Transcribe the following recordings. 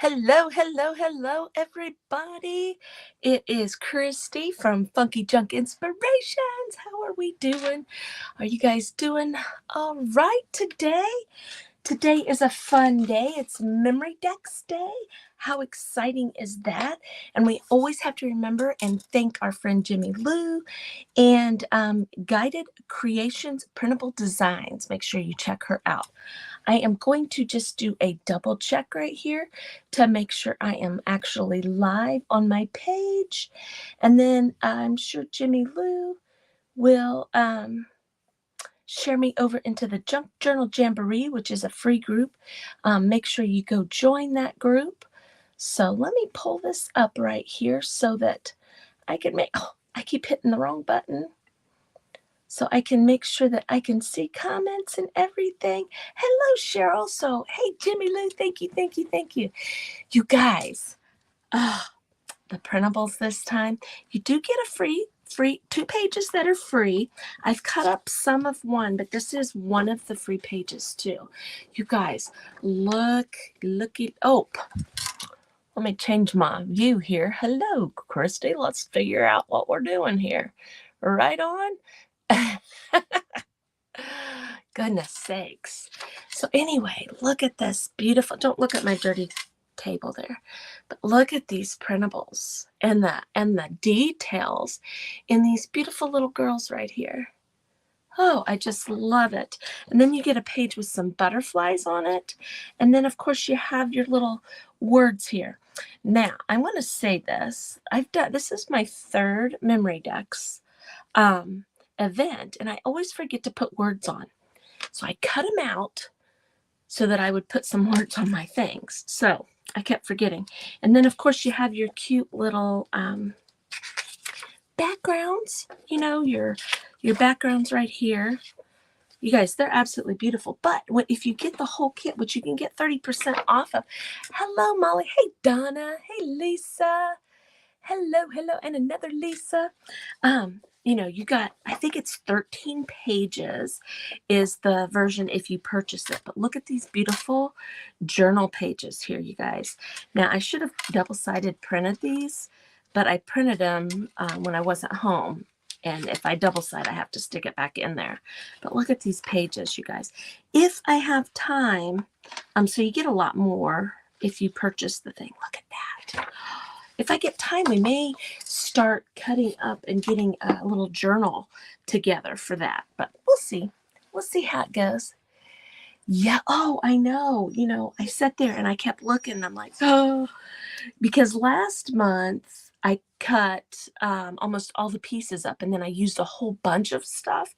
Hello, hello, hello, everybody. It is Christy from Funky Junk Inspirations. How are we doing? Are you guys doing all right today? Today is a fun day. It's Memorydex Day. How exciting is that? And we always have to remember and thank our friend Jimmy Lou and Guided Creations Printable Designs. Make sure you check her out. I am going to just do a double check right here to make sure I am actually live on my page. And then I'm sure Jimmy Lou will share me over into the Junk Journal Jamboree, which is a free group. Make sure you go join that group. So let me pull this up right here so that I can make, oh, I keep hitting the wrong button. So I can make sure that I can see comments and everything. Hello, Cheryl. So, hey, Jimmy Lou, thank you, thank you, thank you. You guys, the printables this time, you do get a free 2 pages that are free. I've cut up some of one, but this is one of the free pages too. You guys, looky, oh, let me change my view here. Hello, Christy. Let's figure out what we're doing here. Right on. Goodness sakes. So anyway, look at this beautiful, don't look at my dirty table there, but look at these printables and the details in these beautiful little girls right here. Oh, I just love it. And then you get a page with some butterflies on it. And then of course you have your little words here. Now, I want to say this. This is my third Memorydex event, and I always forget to put words on. So I cut them out so that I would put some words on my things. So I kept forgetting. And then of course you have your cute little backgrounds, you know, your backgrounds right here. You guys, they're absolutely beautiful. But if you get the whole kit, which you can get 30% off of. Hello, Molly. Hey, Donna. Hey, Lisa. Hello, hello, and another Lisa. You know, you got, I think it's 13 pages is the version if you purchase it. But look at these beautiful journal pages here, you guys. Now, I should have double-sided printed these, but I printed them when I wasn't home. And if I double-side, I have to stick it back in there. But look at these pages, you guys. If I have time, so you get a lot more if you purchase the thing. Look at that. If I get time, we may start cutting up and getting a little journal together for that. But we'll see. We'll see how it goes. Yeah. Oh, I know. You know, I sat there and I kept looking. And I'm like, oh, because last month I cut almost all the pieces up. And then I used a whole bunch of stuff.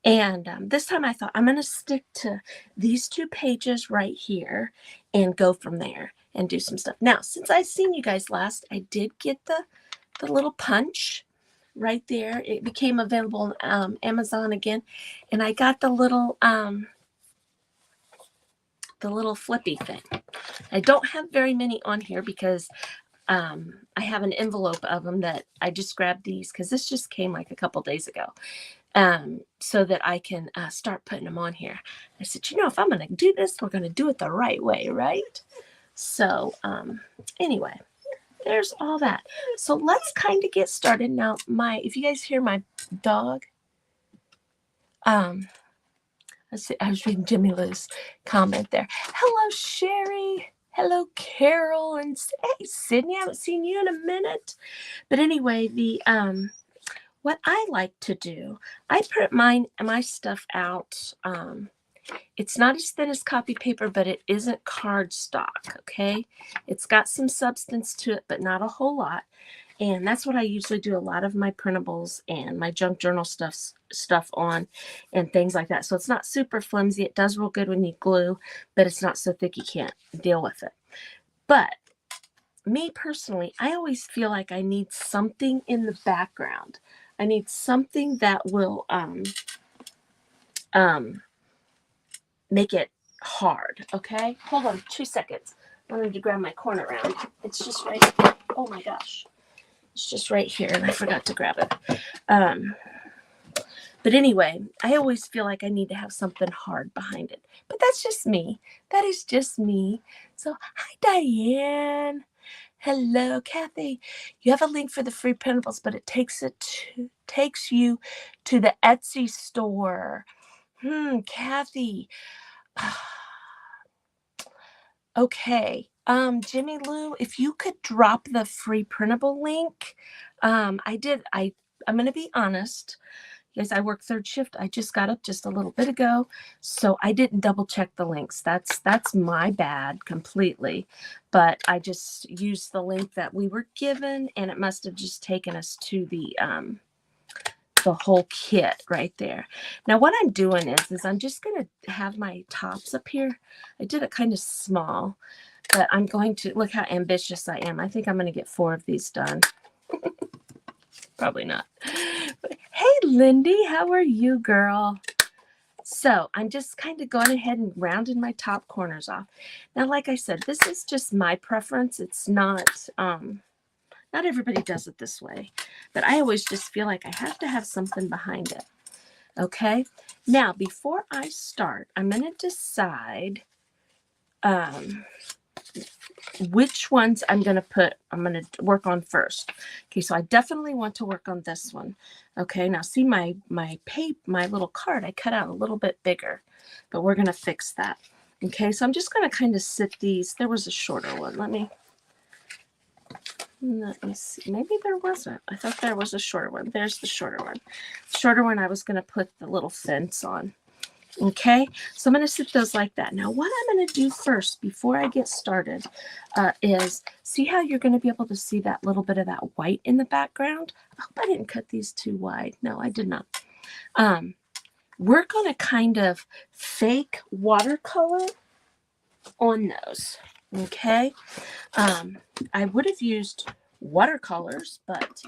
And this time I thought I'm going to stick to these 2 pages right here and go from there and do some stuff. Now, since I've seen you guys last, I did get the little punch right there. It became available on Amazon again. And I got the little flippy thing. I don't have very many on here because I have an envelope of them that I just grabbed these because this just came like a couple days ago. So that I can start putting them on here. I said, you know, if I'm going to do this, we're going to do it the right way, right? So anyway, there's all that. So let's kind of get started. Now, if you guys hear my dog, let's see, I was reading Jimmy Lou's comment there. Hello, Sherry. Hello, Carol. And hey, Sydney, I haven't seen you in a minute. But anyway, what I like to do, I print my stuff out. It's not as thin as copy paper, but it isn't cardstock, okay? It's got some substance to it, but not a whole lot. And that's what I usually do a lot of my printables and my junk journal stuff on and things like that. So it's not super flimsy. It does real good when you glue, but it's not so thick you can't deal with it. But me personally, I always feel like I need something in the background. I need something that will make it hard, okay? Hold on 2 seconds. I need to grab my corner round. It's just right here. Oh my gosh. It's just right here, and I forgot to grab it. But anyway, I always feel like I need to have something hard behind it. But that's just me. That is just me. So, hi, Diane. Hello, Kathy. You have a link for the free printables, but it takes you to the Etsy store. Kathy. Okay. Jimmy Lou, if you could drop the free printable link. I'm gonna be honest. Yes, I work third shift. I just got up just a little bit ago, so I didn't double check the links. That's my bad completely. But I just used the link that we were given, and it must have just taken us to the whole kit right there. Now what I'm doing is I'm just gonna have my tops up here. I did it kind of small, but I'm going to look how ambitious I am. I think I'm gonna get 4 of these done. Probably not. But, hey, Lindy, how are you, girl? So I'm just kind of going ahead and rounding my top corners off. Now, like I said, this is just my preference. It's not, not everybody does it this way, but I always just feel like I have to have something behind it. Okay. Now, before I start, I'm going to decide, which ones I'm going to work on first. Okay, so I definitely want to work on this one. Okay, now see my little card, I cut out a little bit bigger, but we're going to fix that. Okay, so I'm just going to kind of sit these. There was a shorter one. Let me see. Maybe there wasn't. I thought there was a shorter one. There's the shorter one. Shorter one I was going to put the little fence on. Okay, so I'm going to sit those like that. Now, what I'm going to do first before I get started is see how you're going to be able to see that little bit of that white in the background. I hope I didn't cut these too wide. No, I did not. We're going to kind of fake watercolor on those. Okay, I would have used watercolors, but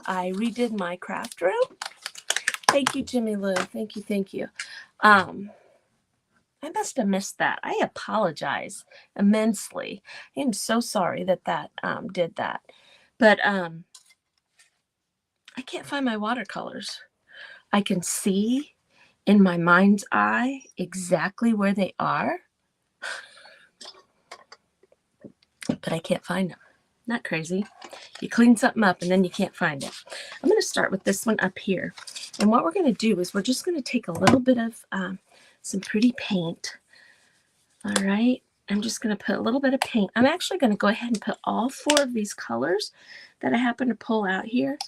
I redid my craft room. Thank you, Jimmy Lou. Thank you. Thank you. I must have missed that. I apologize immensely. I am so sorry that did that. But I can't find my watercolors. I can see in my mind's eye exactly where they are, but I can't find them. Not crazy. You clean something up and then you can't find it. I'm going to start with this one up here. And what we're going to do is we're just going to take a little bit of some pretty paint. All right. I'm just going to put a little bit of paint. I'm actually going to go ahead and put all 4 of these colors that I happen to pull out here,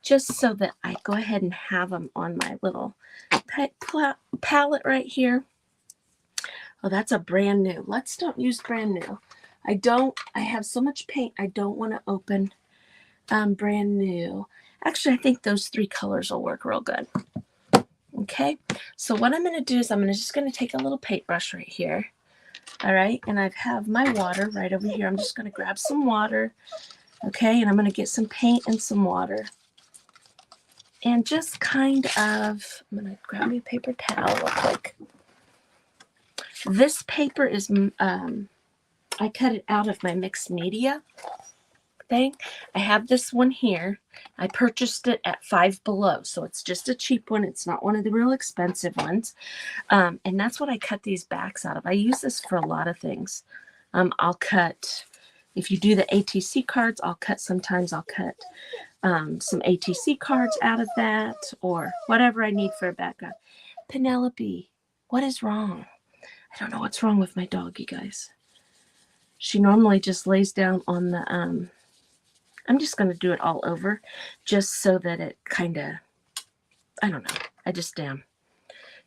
just so that I go ahead and have them on my little palette right here. Oh, that's a brand new. Let's don't use brand new. I have so much paint, I don't want to open brand new. Actually, I think those 3 colors will work real good. Okay, so what I'm going to do is I'm just going to take a little paintbrush right here. All right, and I have my water right over here. I'm just going to grab some water. Okay, and I'm going to get some paint and some water. And just kind of, I'm going to grab me a paper towel real quick. This paper is, I cut it out of my mixed media thing. I have this one here. I purchased it at Five Below, so it's just a cheap one. It's not one of the real expensive ones. And that's what I cut these backs out of. I use this for a lot of things. I'll cut, if you do the ATC cards, sometimes I'll cut some ATC cards out of that, or whatever I need for a background. Penelope, what is wrong? I don't know what's wrong with my dog, you guys. She normally just lays down on the, I'm just going to do it all over just so that it kind of, I don't know. I just am.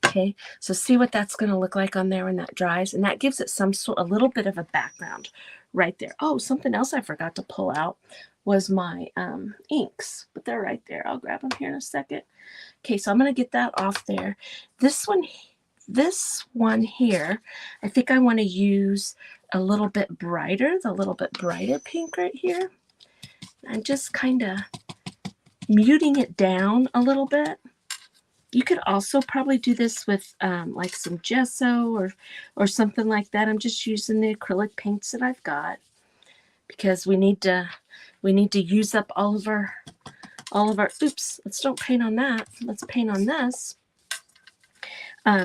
Okay, so see what that's going to look like on there when that dries. And that gives it a little bit of a background right there. Oh, something else I forgot to pull out was my inks. But they're right there. I'll grab them here in a second. Okay, so I'm going to get that off there. This one here, I think I want to use a little bit brighter, pink right here. I'm just kind of muting it down a little bit. You could also probably do this with like some gesso or something like that. I'm just using the acrylic paints that I've got because we need to use up all of our oops, let's don't paint on that. Let's paint on this.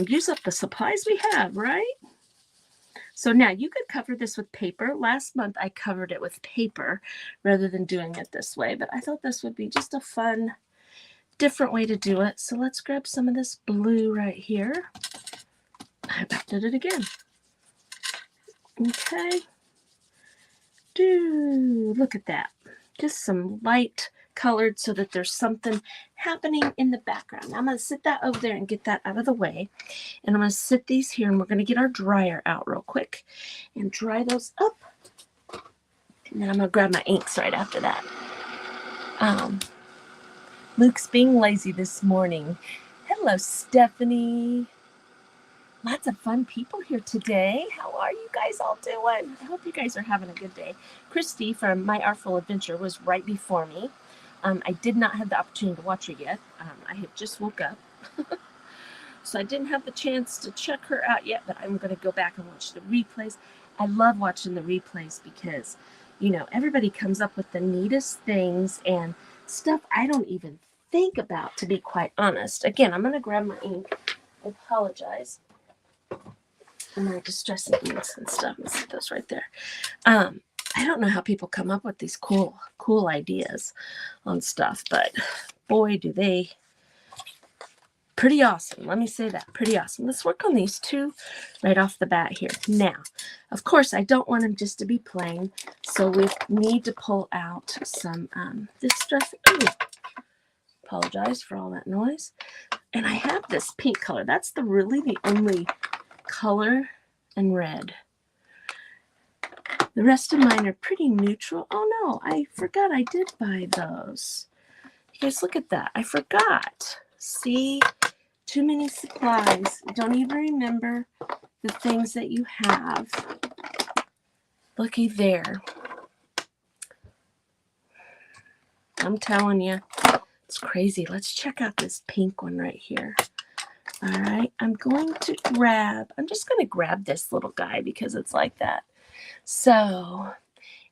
Use up the supplies we have, right? So now you could cover this with paper. Last month I covered it with paper rather than doing it this way, but I thought this would be just a fun, different way to do it. So let's grab some of this blue right here. I about did it again. Okay. Look at that. Just some light colored so that there's something happening in the background. Now I'm going to sit that over there and get that out of the way. And I'm going to sit these here and we're going to get our dryer out real quick and dry those up. And then I'm going to grab my inks right after that. Luke's being lazy this morning. Hello, Stephanie. Lots of fun people here today. How are you guys all doing? I hope you guys are having a good day. Christy from My Artful Adventure was right before me. I did not have the opportunity to watch her yet. I had just woke up. So I didn't have the chance to check her out yet, but I'm going to go back and watch the replays. I love watching the replays because, you know, everybody comes up with the neatest things and stuff I don't even think about, to be quite honest. Again, I'm going to grab my ink. I apologize. And my distressing inks and stuff. Let's see those right there. I don't know how people come up with these cool ideas on stuff, but boy, do they. Pretty awesome. Let me say that. Pretty awesome. Let's work on these two right off the bat here. Now, of course, I don't want them just to be plain, so we need to pull out some distress. Ooh, apologize for all that noise. And I have this pink color. That's really the only color, and red. The rest of mine are pretty neutral. Oh no, I forgot I did buy those. You guys, look at that. I forgot. See? Too many supplies. Don't even remember the things that you have. Looky there. I'm telling you, it's crazy. Let's check out this pink one right here. All right, I'm just going to grab this little guy because it's like that. So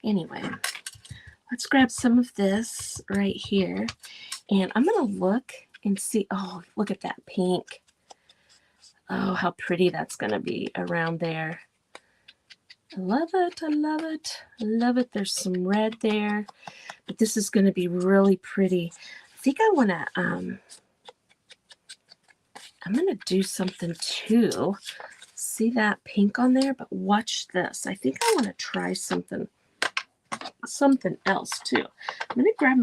anyway, let's grab some of this right here. And I'm going to look and see. Oh, look at that pink. Oh, how pretty that's going to be around there. I love it. I love it. I love it. There's some red there. But this is going to be really pretty. I think I want to... I'm going to do something too. See that pink on there? But watch this. I think I want to try something else too. I'm going to grab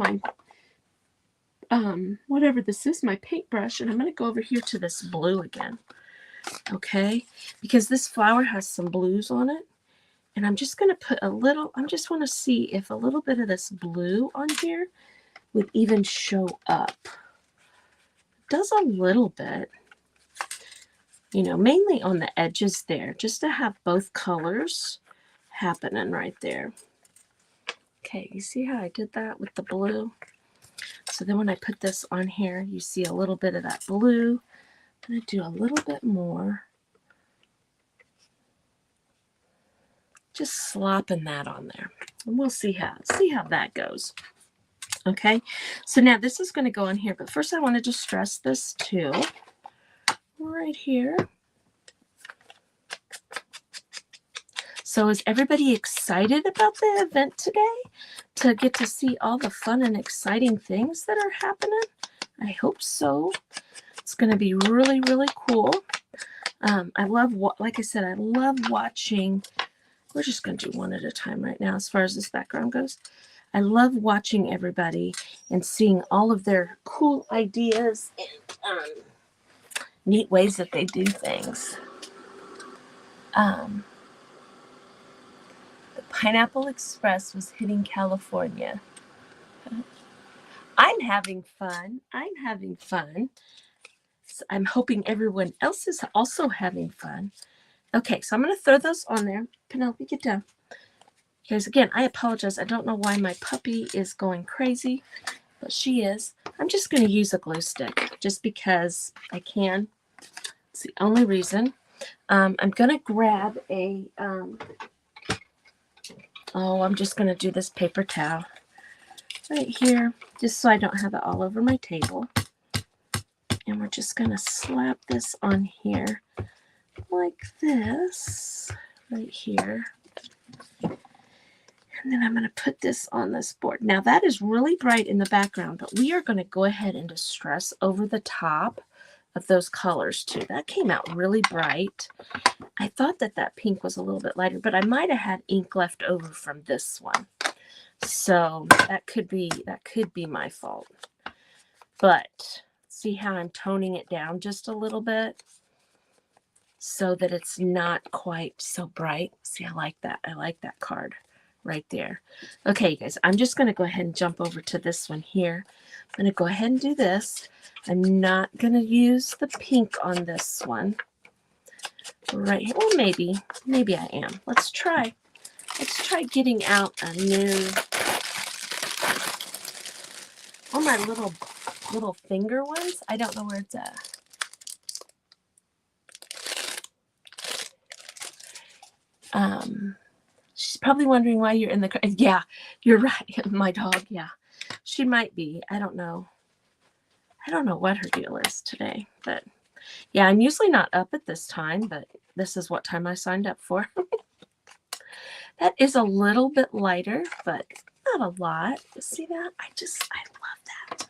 my, whatever this is, my paintbrush, and I'm going to go over here to this blue again. Okay? Because this flower has some blues on it. And I'm just going to put I just want to see if a little bit of this blue on here would even show up. It does a little bit. You know, mainly on the edges there, just to have both colors happening right there. Okay, you see how I did that with the blue? So then when I put this on here, you see a little bit of that blue. I'm going to do a little bit more. Just slopping that on there. And we'll see how that goes. Okay, so now this is going to go on here, but first I want to just stress this too. Right here. So is everybody excited about the event today? To get to see all the fun and exciting things that are happening? I hope so. It's going to be really, really cool. I love, like I said, I love watching. We're just going to do one at a time right now as far as this background goes. I love watching everybody and seeing all of their cool ideas and neat ways that they do things. The Pineapple Express was hitting California. I'm having fun. So I'm hoping everyone else is also having fun. Okay, so I'm going to throw those on there. Penelope, get down. Guys, again, I apologize. I don't know why my puppy is going crazy, but she is. I'm just going to use a glue stick just because I can. It's the only reason. I'm going to grab a, I'm just going to do this paper towel right here, just so I don't have it all over my table. And we're just going to slap this on here like this, right here. And then I'm going to put this on this board. Now that is really bright in the background, but we are going to go ahead and distress over the top of those colors too. That came out really bright. I thought that that pink was a little bit lighter, but I might have had ink left over from this one. So that could be my fault. But see how I'm toning it down just a little bit so that it's not quite so bright. See, I like that. I like that card right there. Okay, guys, I'm just going to go ahead and jump over to this one here. I'm going to go ahead and do this. I'm not going to use the pink on this one right here. Well, maybe I am. Let's try getting out a new, all my little finger ones. I don't know where it's at. She's probably wondering why you're in the car. Yeah, you're right. My dog, yeah. She might be. I don't know. I don't know what her deal is today. But yeah, I'm usually not up at this time, but this is what time I signed up for. That is a little bit lighter, but not a lot. See that? I love that.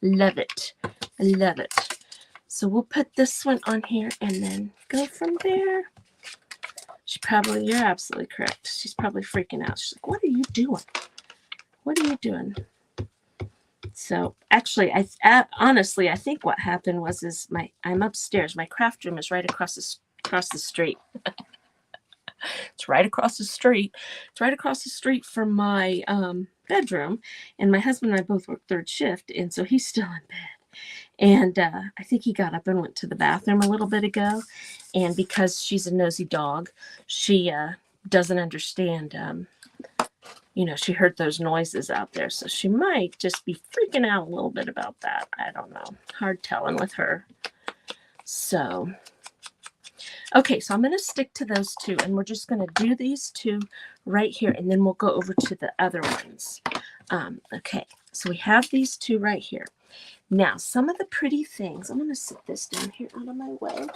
Love it. I love it. So we'll put this one on here and then go from there. You're absolutely correct. She's probably freaking out. She's like, what are you doing? What are you doing? So actually, honestly, I think what happened was I'm upstairs. My craft room is right across the street. It's right across the street. It's right across the street from my bedroom. And my husband and I both work third shift, and so he's still in bed. And I think he got up and went to the bathroom a little bit ago. And because she's a nosy dog, she doesn't understand. She heard those noises out there. So she might just be freaking out a little bit about that. I don't know. Hard telling with her. So, okay, so I'm going to stick to those two. And we're just going to do these two right here. And then we'll go over to the other ones. Okay, so we have these two right here. Now, some of the pretty things, I'm going to sit this down here out of my way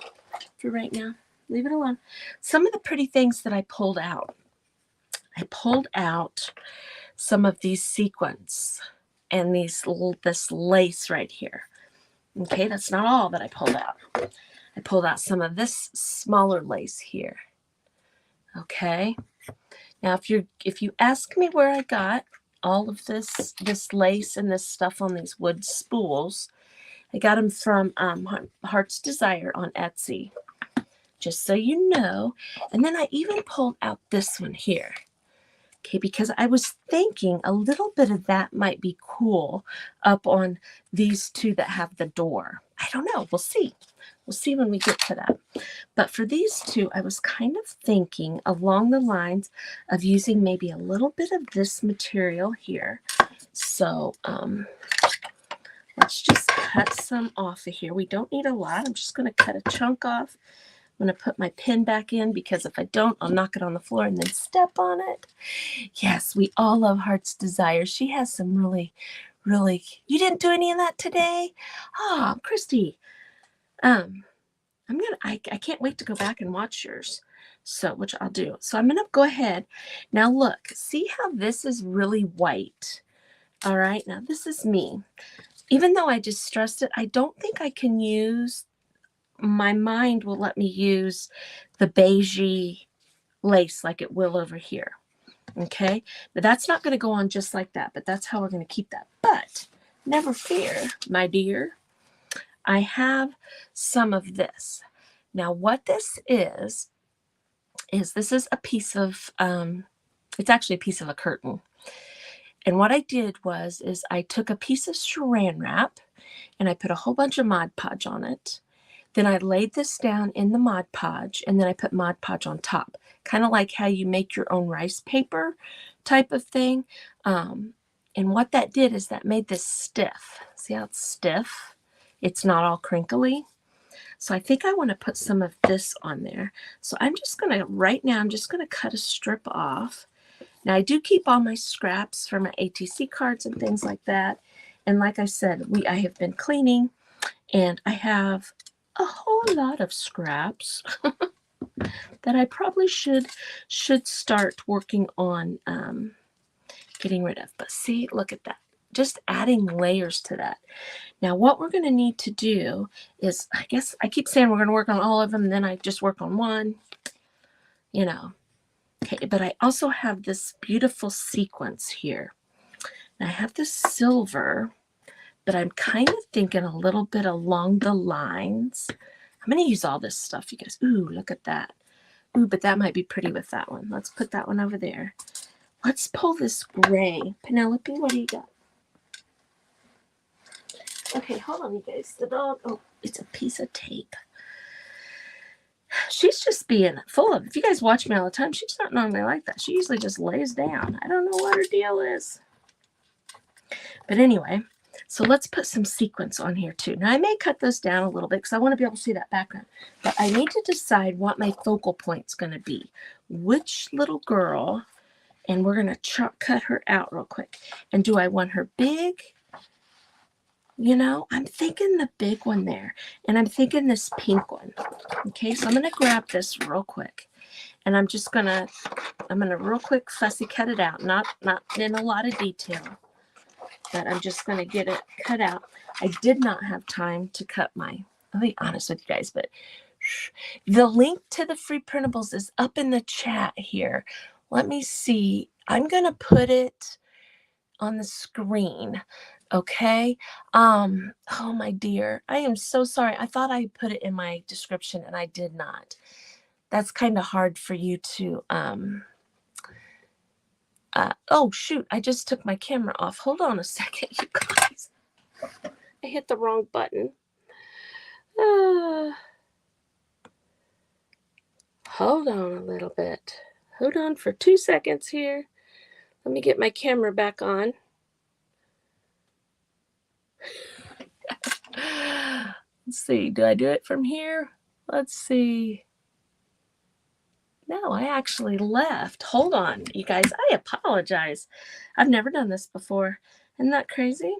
for right now. Leave it alone. Some of the pretty things that I pulled out. I pulled out some of these sequins and this lace right here. Okay, that's not all that I pulled out. I pulled out some of this smaller lace here. Okay. Now, if you ask me where I got all of this lace and this stuff on these wood spools, I got them from Heart's Desire on Etsy, just so you know. And then I even pulled out this one here, okay, because I was thinking a little bit of that might be cool up on these two that have the door. I don't know. We'll see. We'll see when we get to that. But for these two, I was kind of thinking along the lines of using maybe a little bit of this material here. So let's just cut some off of here. We don't need a lot. I'm just going to cut a chunk off. I'm going to put my pin back in because if I don't, I'll knock it on the floor and then step on it. Yes, we all love Heart's Desire. She has some really, really... You didn't do any of that today? Oh, Christy. I can't wait to go back and watch yours. So, which I'll do. So I'm going to go ahead. Now look, see how this is really white. All right. Now this is me. Even though I distressed it, I don't think I can use, my mind will let me use the beigey lace like it will over here. Okay. But that's not going to go on just like that, but that's how we're going to keep that. But never fear, my dear. I have some of this. Now, what this is this is a piece of, it's actually a piece of a curtain. And what I did is I took a piece of saran wrap and I put a whole bunch of Mod Podge on it. Then I laid this down in the Mod Podge and then I put Mod Podge on top. Kind of like how you make your own rice paper type of thing. And what that did is that made this stiff. See how it's stiff? It's not all crinkly. So I think I want to put some of this on there. So I'm just going to, right now, I'm just going to cut a strip off. Now I do keep all my scraps for my ATC cards and things like that. And like I said, I have been cleaning and I have a whole lot of scraps. that I probably should start working on getting rid of. But see, look at that. Just adding layers to that. Now, what we're going to need to do is, I guess I keep saying we're going to work on all of them, and then I just work on one, you know. Okay, but I also have this beautiful sequence here. And I have this silver, but I'm kind of thinking a little bit along the lines. I'm going to use all this stuff, you guys. Ooh, look at that. Ooh, but that might be pretty with that one. Let's put that one over there. Let's pull this gray. Penelope, what do you got? Okay, hold on, you guys. The dog, oh, it's a piece of tape. She's just being full of, if you guys watch me all the time, she's not normally like that. She usually just lays down. I don't know what her deal is. But anyway, so let's put some sequins on here too. Now I may cut those down a little bit because I want to be able to see that background. But I need to decide what my focal point's going to be. Which little girl, and we're going to cut her out real quick. And do I want her big? You know, I'm thinking the big one there. And I'm thinking this pink one. Okay, so I'm going to grab this real quick. And I'm just going to, real quick fussy cut it out. Not in a lot of detail. But I'm just going to get it cut out. I did not have time to cut I'll be honest with you guys, but the link to the free printables is up in the chat here. Let me see. I'm going to put it on the screen. Okay. Oh my dear. I am so sorry. I thought I put it in my description and I did not. That's kind of hard for you to, oh shoot, I just took my camera off. Hold on a second, you guys. I hit the wrong button. Hold on a little bit. Hold on for 2 seconds here. Let me get my camera back on. Let's see, do I do it from here? Let's see. No, I actually left. Hold on, you guys. I apologize. I've never done this before. Isn't that crazy?